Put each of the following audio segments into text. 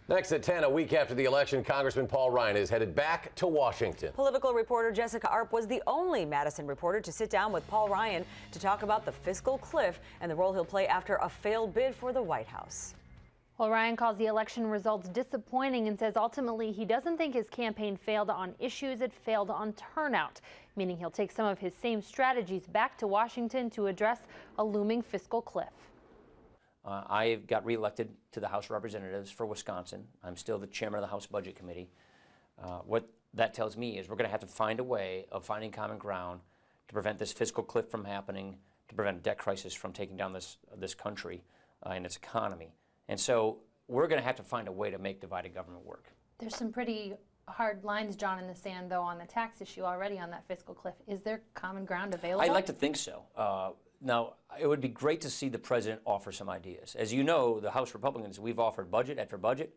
Next at 10, a week after the election, Congressman Paul Ryan is headed back to Washington. Political reporter Jessica Arp was the only Madison reporter to sit down with Paul Ryan to talk about the fiscal cliff and the role he'll play after a failed bid for the White House. Well, Ryan calls the election results disappointing and says ultimately he doesn't think his campaign failed on issues, it failed on turnout, meaning he'll take some of his same strategies back to Washington to address a looming fiscal cliff. I got reelected to the House of Representatives for Wisconsin. I'm still the chairman of the House Budget Committee. What that tells me is we're going to have to find a way of finding common ground to prevent this fiscal cliff from happening, to prevent a debt crisis from taking down this country and its economy. And so we're going to have to find a way to make divided government work. There's some pretty hard lines drawn in the sand, though, on the tax issue already on that fiscal cliff. Is there common ground available? I'd like to think so. Now, it would be great to see the president offer some ideas. As you know, the House Republicans, we've offered budget after budget.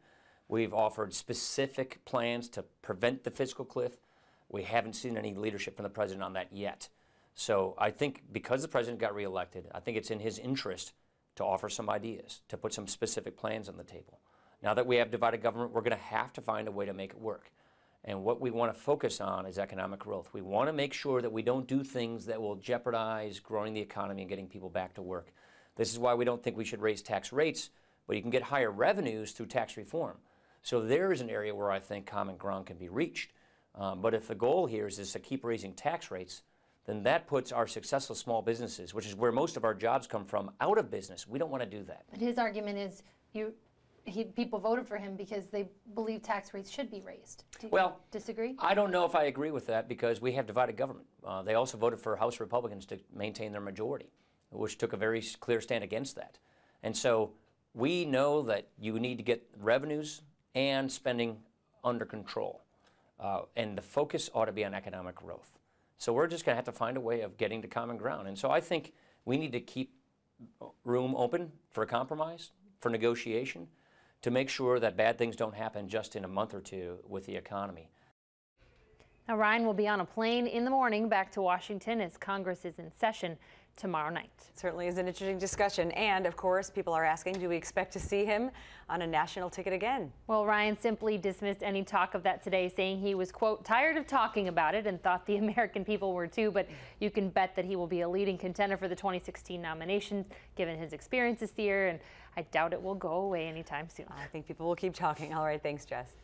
We've offered specific plans to prevent the fiscal cliff. We haven't seen any leadership from the president on that yet. So I think because the president got reelected, I think it's in his interest to offer some ideas, to put some specific plans on the table. Now that we have divided government, we're going to have to find a way to make it work. And what we want to focus on is economic growth. We want to make sure that we don't do things that will jeopardize growing the economy and getting people back to work. This is why we don't think we should raise tax rates, but you can get higher revenues through tax reform. So there is an area where I think common ground can be reached. But if the goal here is to keep raising tax rates, then that puts our successful small businesses, which is where most of our jobs come from, out of business. We don't want to do that. But his argument is people voted for him because they believe tax rates should be raised. Do you disagree? I don't know if I agree with that because we have divided government. They also voted for House Republicans to maintain their majority, which took a very clear stand against that. And so we know that you need to get revenues and spending under control. And the focus ought to be on economic growth. So we're just going to have to find a way of getting to common ground. And so I think we need to keep room open for a compromise, for negotiation, to make sure that bad things don't happen just in a month or two with the economy. Now, Ryan will be on a plane in the morning back to Washington as Congress is in session tomorrow night. Certainly is an interesting discussion. And of course, people are asking, do we expect to see him on a national ticket again? Well, Ryan simply dismissed any talk of that today, saying he was, quote, tired of talking about it and thought the American people were too. But you can bet that he will be a leading contender for the 2016 nominations, given his experience this year. And I doubt it will go away anytime soon. I think people will keep talking. All right. Thanks, Jess.